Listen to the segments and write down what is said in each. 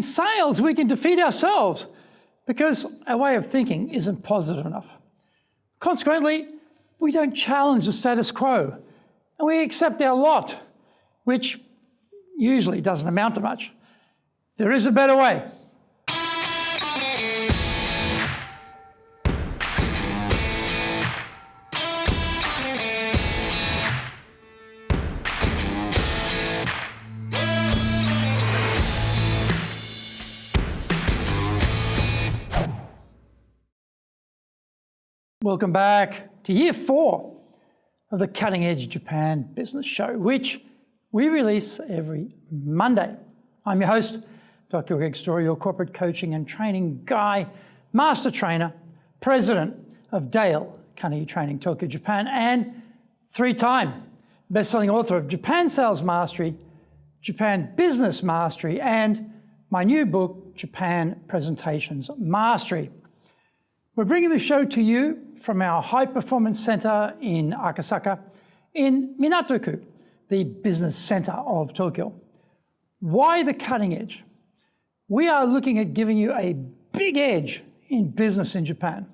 In sales, we can defeat ourselves because our way of thinking isn't positive enough. Consequently, we don't challenge the status quo and we accept our lot, which usually doesn't amount to much. There is a better way. Welcome back to year 4 of the Cutting Edge Japan Business Show, which we release every Monday. I'm your host, Dr. Greg Story, your corporate coaching and training guy, master trainer, president of Dale Carnegie Training, Tokyo, Japan, and 3-time best-selling author of Japan Sales Mastery, Japan Business Mastery, and my new book, Japan Presentations Mastery. We're bringing the show to you from our High Performance Center in Akasaka, in Minato-ku, the business center of Tokyo. Why the cutting edge? We are looking at giving you a big edge in business in Japan.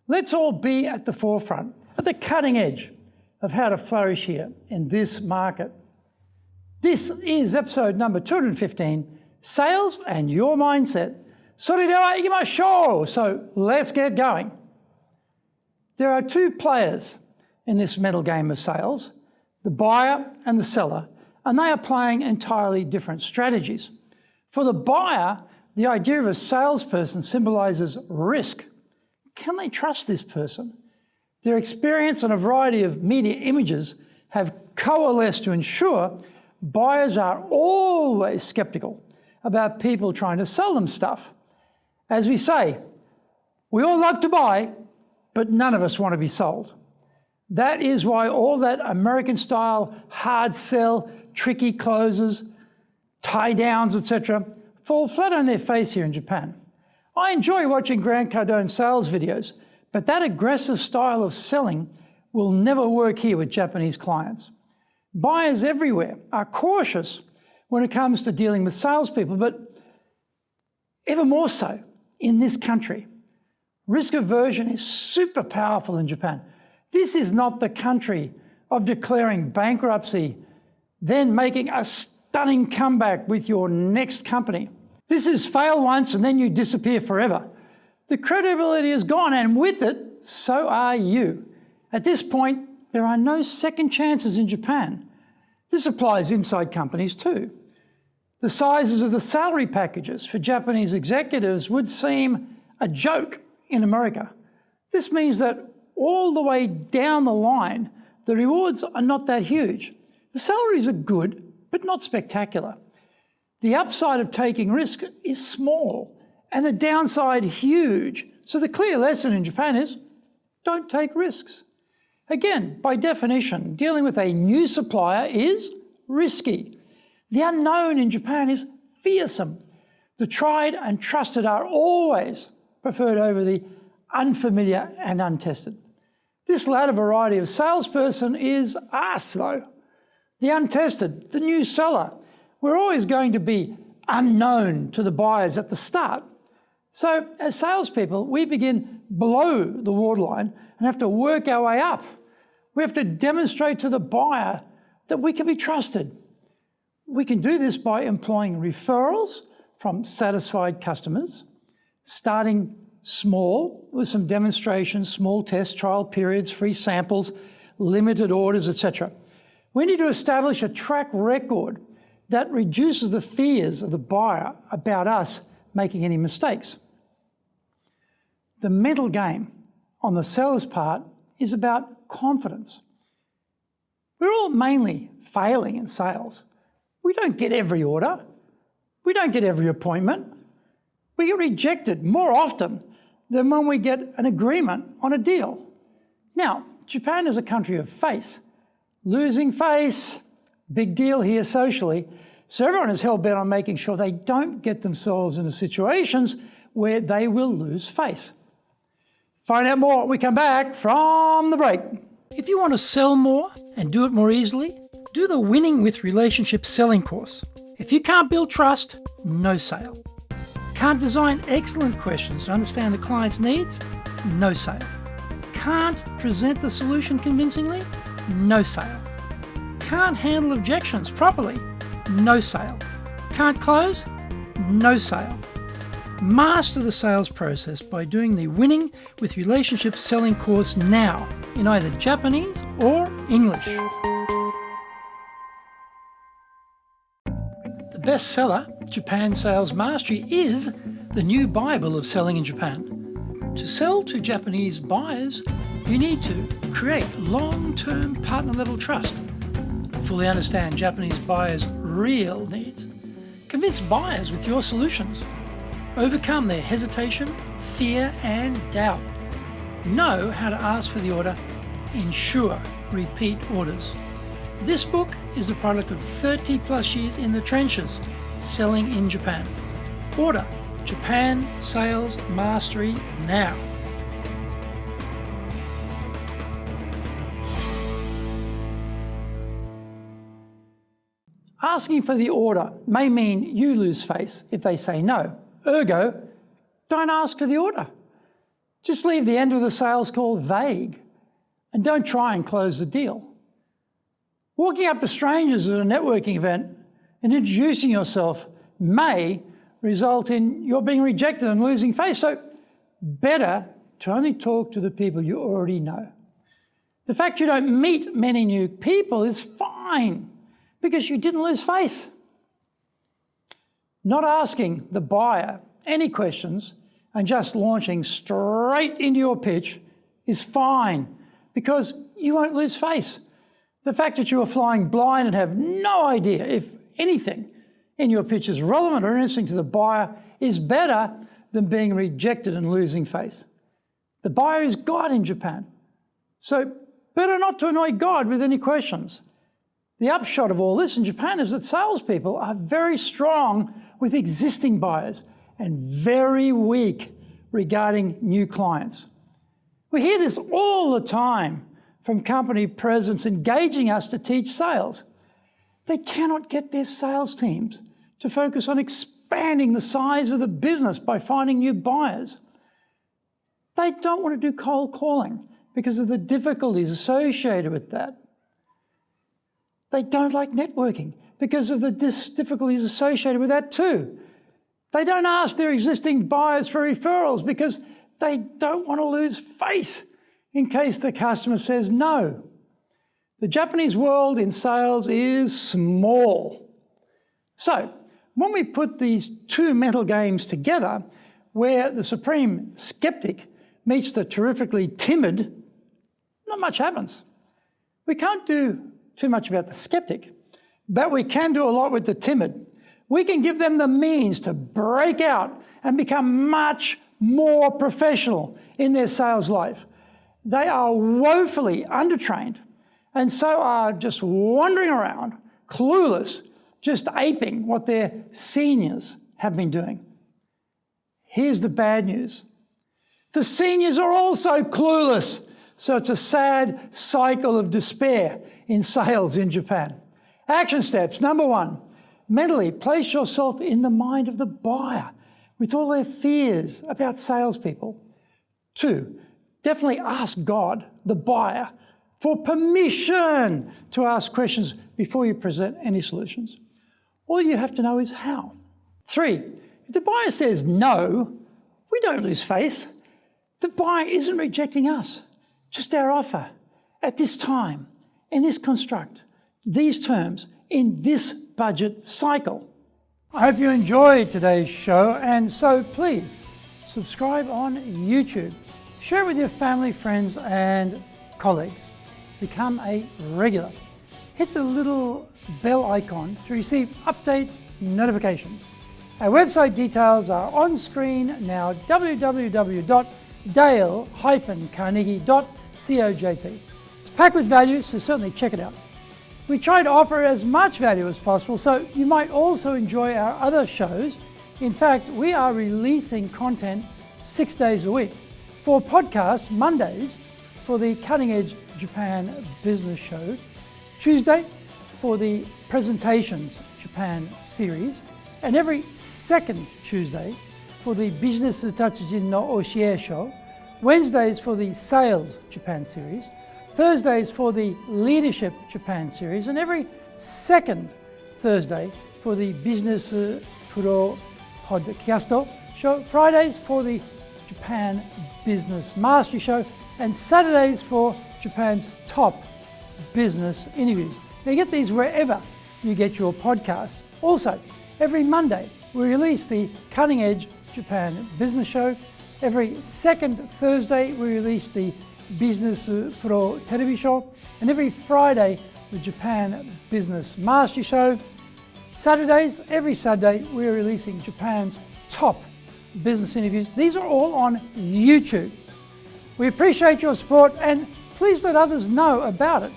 Let's all be at the forefront, at the cutting edge of how to flourish here in this market. This is episode number 215, Sales and Your Mindset. それでは行きましょう! So let's get going. There are 2 players in this mental game of sales, the buyer and the seller, and they are playing entirely different strategies. For the buyer, the idea of a salesperson symbolises risk. Can they trust this person? Their experience and a variety of media images have coalesced to ensure buyers are always sceptical about people trying to sell them stuff. As we say, we all love to buy, but none of us want to be sold. That is why all that American-style hard sell, tricky closes, tie-downs, etc., fall flat on their face here in Japan. I enjoy watching Grant Cardone sales videos, but that aggressive style of selling will never work here with Japanese clients. Buyers everywhere are cautious when it comes to dealing with salespeople, but even more so in this country. Risk aversion is super powerful in Japan. This is not the country of declaring bankruptcy, then making a stunning comeback with your next company. This is fail once and then you disappear forever. The credibility is gone, and with it, so are you. At this point, there are no second chances in Japan. This applies inside companies too. The sizes of the salary packages for Japanese executives would seem a joke in America. This means that all the way down the line, the rewards are not that huge. The salaries are good, but not spectacular. The upside of taking risk is small and the downside huge. So the clear lesson in Japan is don't take risks. Again, by definition, dealing with a new supplier is risky. The unknown in Japan is fearsome. The tried and trusted are always preferred over the unfamiliar and untested. This latter variety of salesperson is us, though. The untested, the new seller. We're always going to be unknown to the buyers at the start. So as salespeople, we begin below the waterline and have to work our way up. We have to demonstrate to the buyer that we can be trusted. We can do this by employing referrals from satisfied customers, starting small with some demonstrations, small test trial periods, free samples, limited orders, etc. We need to establish a track record that reduces the fears of the buyer about us making any mistakes. The mental game on the seller's part is about confidence. We're all mainly failing in sales. We don't get every order. We don't get every appointment. We get rejected more often than when we get an agreement on a deal. Now, Japan is a country of face. Losing face, big deal here socially. So everyone is hell-bent on making sure they don't get themselves into situations where they will lose face. Find out more when we come back from the break. If you want to sell more and do it more easily, do the Winning with Relationships selling course. If you can't build trust, no sale. Can't design excellent questions to understand the client's needs? No sale. Can't present the solution convincingly? No sale. Can't handle objections properly? No sale. Can't close? No sale. Master the sales process by doing the Winning with Relationships Selling course now in either Japanese or English. The bestseller, Japan Sales Mastery, is the new Bible of selling in Japan. To sell to Japanese buyers, you need to create long-term partner-level trust, fully understand Japanese buyers' real needs, convince buyers with your solutions, overcome their hesitation, fear and doubt, know how to ask for the order, ensure repeat orders. This book is the product of 30 plus years in the trenches selling in Japan. Order Japan Sales Mastery now. Asking for the order may mean you lose face if they say no. Ergo, don't ask for the order. Just leave the end of the sales call vague and don't try and close the deal. Walking up to strangers at a networking event and introducing yourself may result in your being rejected and losing face. So better to only talk to the people you already know. The fact you don't meet many new people is fine because you didn't lose face. Not asking the buyer any questions and just launching straight into your pitch is fine because you won't lose face. The fact that you are flying blind and have no idea if anything in your pitch is relevant or interesting to the buyer is better than being rejected and losing face. The buyer is God in Japan, so better not to annoy God with any questions. The upshot of all this in Japan is that salespeople are very strong with existing buyers and very weak regarding new clients. We hear this all the time from company presidents engaging us to teach sales. They cannot get their sales teams to focus on expanding the size of the business by finding new buyers. They don't want to do cold calling because of the difficulties associated with that. They don't like networking because of the difficulties associated with that too. They don't ask their existing buyers for referrals because they don't want to lose face in case the customer says no. The Japanese world in sales is small. So when we put these two mental games together, where the supreme skeptic meets the terrifically timid, not much happens. We can't do too much about the skeptic, but we can do a lot with the timid. We can give them the means to break out and become much more professional in their sales life. They are woefully undertrained and so are just wandering around, clueless, just aping what their seniors have been doing. Here's the bad news. The seniors are also clueless, so it's a sad cycle of despair in sales in Japan. Action steps. Number 1, mentally place yourself in the mind of the buyer with all their fears about salespeople. 2, definitely ask God, the buyer, for permission to ask questions before you present any solutions. All you have to know is how. 3, if the buyer says no, we don't lose face. The buyer isn't rejecting us, just our offer at this time, in this construct, these terms, in this budget cycle. I hope you enjoyed today's show, and so please subscribe on YouTube. Share it with your family, friends, and colleagues. Become a regular. Hit the little bell icon to receive update notifications. Our website details are on screen now, www.dale-carnegie.cojp. It's packed with value, so certainly check it out. We try to offer as much value as possible, so you might also enjoy our other shows. In fact, we are releasing content 6 days a week. For podcasts, Mondays for the Cutting Edge Japan Business Show, Tuesday for the Presentations Japan series, and every second Tuesday for the Business Tatsujin no Oshie Show, Wednesdays for the Sales Japan series, Thursdays for the Leadership Japan series, and every second Thursday for the Business Pro Podcast show, Fridays for the Japan Business Mastery Show, and Saturdays for Japan's top business interviews. Now, you get these wherever you get your podcast. Also, every Monday we release the Cutting Edge Japan Business Show. Every second Thursday we release the Business Pro Television Show, and every Friday the Japan Business Mastery Show. Saturdays, every Saturday we're releasing Japan's top business interviews. These are all on YouTube. We appreciate your support, and please let others know about it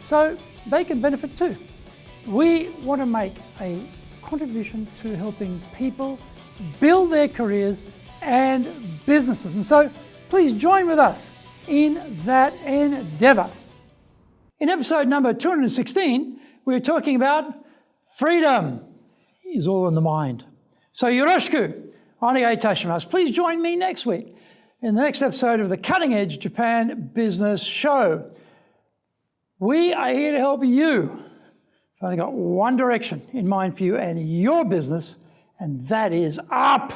so they can benefit too. We want to make a contribution to helping people build their careers and businesses, and so please join with us in that endeavor. In episode number 216, we're talking about freedom is all in the mind. So yoroshiku onegai itashimasu. Please join me next week in the next episode of the Cutting Edge Japan Business Show. We are here to help you. I've only got one direction in mind for you and your business, and that is up.